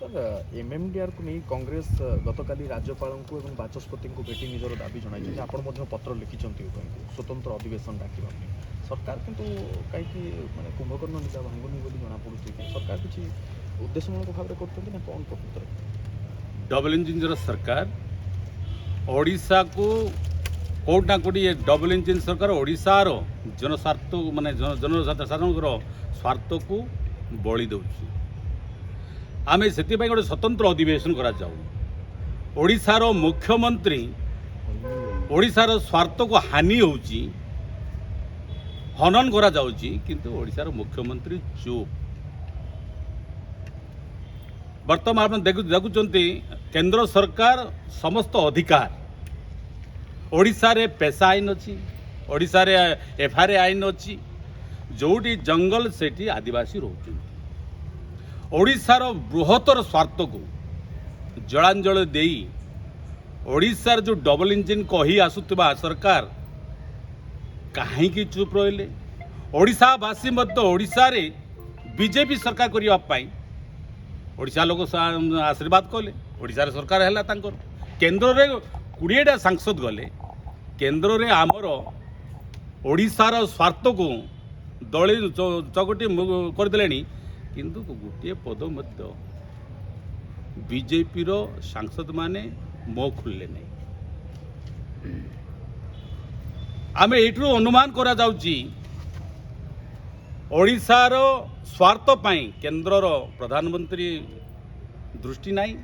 Sir MMDR को नहीं कांग्रेस गतकाली राज्यपाल को बाचस्पति को भेटी निजर दाबी जन आप पत्र लिखिं स्वतंत्र अधिवेशन डाक सरकार किंतु कहीं माने कुंभकर्ण निशा भांगुनी बोली जना पड़ुछि सरकार किसी उद्देश्यमूलक भाव में करते ना कौन प्रकृत डबल इंजिन सरकार ओडिशा को कोटा कोटी ये डबल इंजिन सरकार ओडिशार जनस्वार्थ माने जनसाधारण स्वार्थ को बलि दौची आमे से गोटे स्वतंत्र अधिवेशन करा जाऊ ओडिशार मुख्यमंत्री ओडिशार स्वार्थ को हानि होची हनन करा जाउची किंतु ओडिशार मुख्यमंत्री चुप वर्तमान आप देखुंत केंद्र सरकार समस्त अधिकार ओडिशा रे पेशा आईन अच्छी ओडिशा रे एफआरए आईन अच्छी जोटी जंगल सेठी आदिवासी रोचुं ओडिशार बृहत्तर स्वार्थ को जलांजल देई ओडिशार जो डबल इंजिन कही आसुवा सरकार कहीं चुप रहिले ओडिशावासी मध्य ओडिशा रे बीजेपी सरकार करने ओडिशा लोक आशीर्वाद कले ओडिशा सरकार है केन्द्र रे 20टा सांसद गले केन्द्र रे आमर ओडिशार स्वार्थ को दली चकटी करदे किंतु गोटे पद मध्य बीजेपी रो सांसद माने मो खुलले नहीं आमे एठू अनुमान करा जाउची ओडिशार स्वार्थ पाई केन्द्र प्रधानमंत्री दृष्टि नाई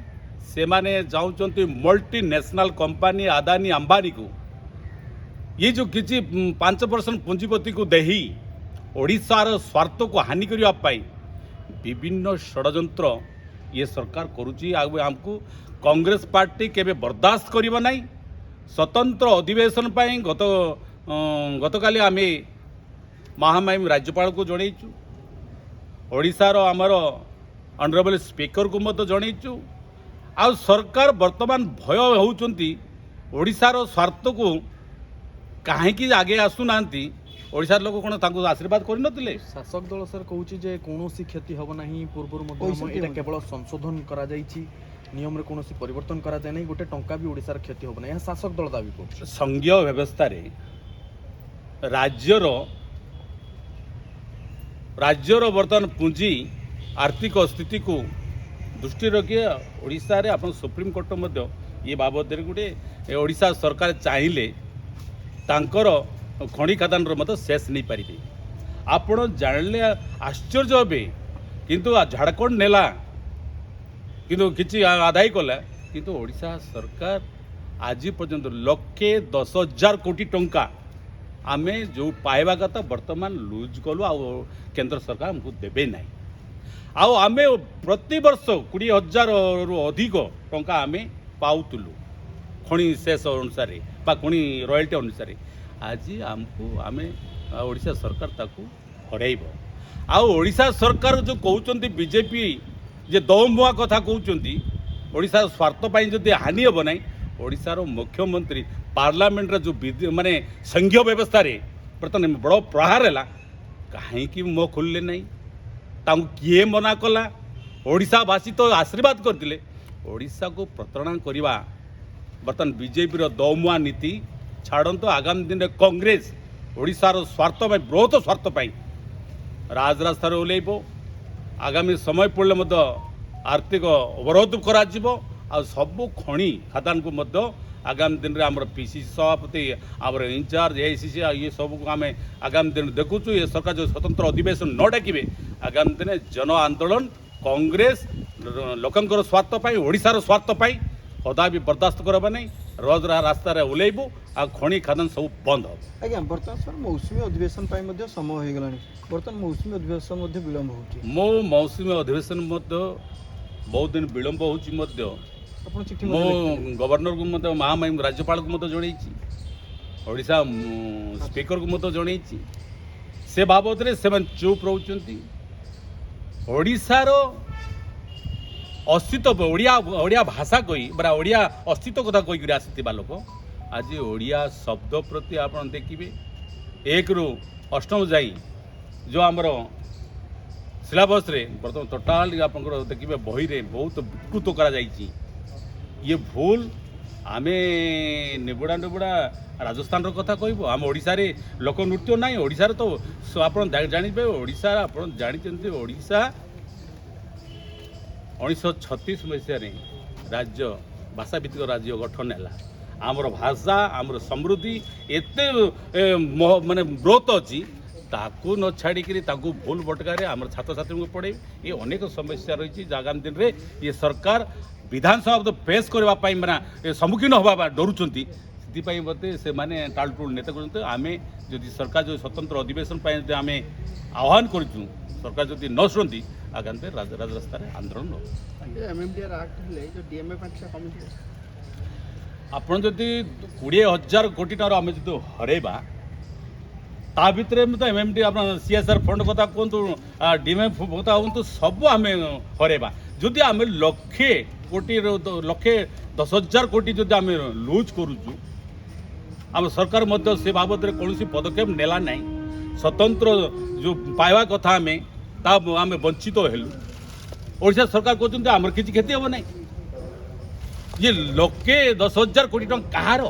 से माने जाउचंती मल्टीनेशनल कंपनी अदानी अंबानी को ये जो किसी 5% पूंजीपति को देही ओडिशार स्वार्थ को हानि करने पाई विभिन्न षड्यंत्र ये सरकार करुची आमको कांग्रेस पार्टी केबे बर्दाश्त करिबो नाही स्वतंत्र अधिवेशन पाई गतकाली आमे महामहिम राज्यपाल को जनईचु ओडिशार आमर ऑनरेबल स्पीकर को मत जनईचु आ सरकार वर्तमान भय होउचंती ओडिशार स्वार्थ को कहीं आगे आसुना ओडिशार लोक कौन तांको आशीर्वाद कर नथिले शासक दल सर कहूँ जे कौन क्षति हम ना पूर्व केवल संशोधन करा जाइछि नियम रे कौन परिवर्तन करा जाए नहीं गोटे टंका भी ओडिशार क्षति हम ना शासक दल दाबी कर संघीय व्यवस्था रे राज्यर वर्तमान पुंजी आर्थिक स्थिति को दृष्टि रखी ओडिशा रे अपन सुप्रीम कोर्ट मध्य ये बाबद गोटे ओडिशा सरकार चाहिए तांकर खणी खादान मत शेष नहीं पारे आपण जानले आश्चर्य हे किंतु झारखंड नेला किंतु किछि आदाय कला किंतु ओडिशा सरकार आज पर्यंत 1,10,000 कोटी टंका आमे जो पाइबा कथा वर्तमान लुज कलु आ केंद्र सरकार हमको देबे नहीं आउ आमे प्रति वर्ष 20,000 रु अधिक टंका आमे पाउतलु खणी शेष अनुसार बा खणी रॉयल्टी अनुसार आज आमको आमे ओडिशा सरकार ताकू हरैब आउ ओडिशा सरकार जो कहउचंती बीजेपी जे दौमुआ कथा कहउचंती ओडिशा स्वार्थ पाई जदि हानि हेब नाही ओडिशार मुख्यमंत्री पार्लियामेंट रे जो माने संघीय व्यवस्था रे प्रथम बड़ प्रहार है कहीं मो खोलले नहीं ताऊ किए मना कला ओडिशावासी तो आशीर्वाद करते ओडिशा को प्रताड़ना करवा बर्तमान बीजेपी दौमुआ नीति छाड़त आगामी दिन में कांग्रेस ओडिशार स्वार्थ बृहत स्वार्थ राजरास्ता ओल्लैब आगामी समय पड़े आर्थिक अवरोध करा सबू खणी खादान को आगामी दिन में आम पीसीसी सभापति आम इंचार्ज एआईसीसी ये सब को आम आगामी दिन में देखुचु ये सरकार जो स्वतंत्र अधिवेशन न डाकिबे आगामी दिन जन आंदोलन कांग्रेस लोकंकर स्वार्थ ओडिशार स्वार्थ कदा भी बर्दाश्त करबा नहीं रोज रास्तार ओल्लैबू आ खणी खादान सब बंद हो आज्ञा बर्तमान सर मौसुमी अधिवेशन समय हो गलानी बर्तमान मौसुमी अधिवेशन विलंब हो मौसुमी अधिवेशन बहुत दिन विलंब हो गवर्नर को महामहिम राज्यपाल को जनईची ओडिशा स्पीकर को जनईची से बाबद से चुप रोचंती ओडिशार अस्तित्व ओडिया भाषा कही बरा ओडिया अस्तित्व कथा कहीकि आसी लोक आज ओडिया शब्द प्रति आप देखिए 1 ରୁ 8 जाई जो आमर सिलेबस रे बर्तमान टोटाल आपंकर देखिए बही रे बहुत विकृत करा जाइछि ये भूल आमे निबुड़ा निबुड़ा राजस्थान कथा कहबो आम ओडिशा रे लोक नृत्य नाही ओडिशा रे तो आपण जानिबे ओडिशा आपण जानिचंती ओडिशा 1936 मसीह रे राज्य भाषा भित्तिक राज्य गठन है आमर भाषा आमर समृद्धि एते माने ब्रोत अच्छी ताकू न छाड़ी भूल बटकारे आम छात्र छात्री को पढ़े ये अनेक समस्या रही आगामी दिन में ये सरकार विधानसभा पेश करने माना सम्मुखीन हवा डरुंच से से माने टालटुल नेता करते आम जदि सरकार जो स्वतंत्र अधिवेशन आम आह्वान करूँ सरकार जदि न शुणती आगामी दिन राजरास्ता आंदोलन आपड़ जदि 20,000 कोटी टकर आम जो हरैबा ता भितर तो एमएमडी आप सीएसआर फंड कथा कहतु डीएमएफ कथा कहतु सब आम हरैबा जदि आम लक्षे कोटी लक्षे 10,000 कोटी जदि आम लुज करुचु आम सरकार मध्य से बाबद कौन पदक्षेप नेला ना स्वतंत्र जो पाइबा कथा आम वंचित हेलु ओडिशा सरकार कहते आमर किसी क्षति हम ना ये लक्षे 10,000 कोटी टंका कहार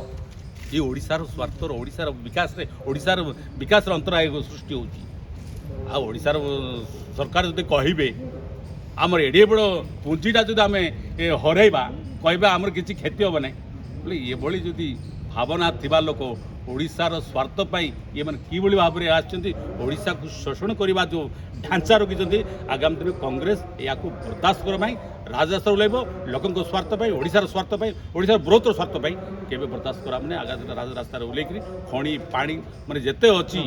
ये ओडिशार स्वार्थर ओडिशार विकास अंतराय सृष्टि होची ओडिशार सरकार जदि कहिबे आमर एडे बड़ पुंजीटा जदि आम हरैबा कहबा आमर किसी क्षति हम ना बोले ये भली जदि भावना थिबा लोक ओडिशार स्वार्थ पाई ये माने कि भली भाव में ओडिशा को शोषण करने जो ढांचा रखी आगामी दिन कांग्रेस या बर्दाश्त कर राजरास्ता ओल्लैब लोक स्वार्थ पाई ओडिशार स्वार्थ पाई ओडिशार बृहत्तर स्वार्थ पाई केबे बर्दाश्त करा माने आगामी राजरास्ता ओल्लैकरी खणी पानी माने जेते अछि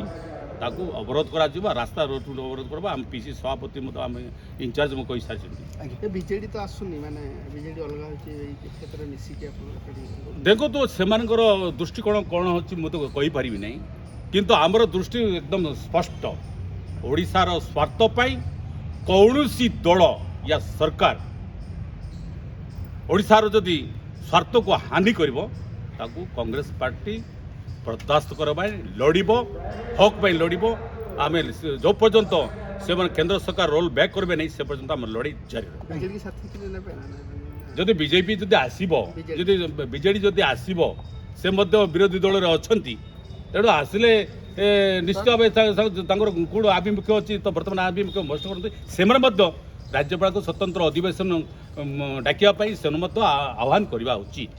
ताकू अवरोध करा जिबा रास्ता रोड अवरोध करबा हम पीसी सभापति मत हम इंचार्ज म कहि सारि बीजेडी तो आसुनी माने बीजेडी अलगा होची एई क्षेत्र रे मिसी के अपन देखो तो सेमानकर दृष्टिकोण कौन होची मु तो कहि परिबि नै किंतु हमर दृष्टि एकदम स्पष्ट ओडिशार स्वार्थ पाई कौनसी दल या सरकार ओडिशार जदि स्वार्थ को हानि करिवो ताकू कांग्रेस पार्टी बर्दाश्त करबा लड़ब हक पाई लड़ब आम जो पर्यंत से केंद्र सरकार रोल बैक करेंगे नहीं से पर्यंत आम लड़ाई जारी बीजेडी साथी नेबे जदि बीजेपी जदि आसीबो जदि बीजेडी जदि आसीबो से मध्य विरोधी दल रे अछंती तेणु आसिले निश्चित भाव कौन आभिमुख्य अच्छी तो बर्तमान आभिमुख्य मस्त करते से राज्यपाल को स्वतंत्र अधिवेशन डाकिया से आह्वान करवा उचित।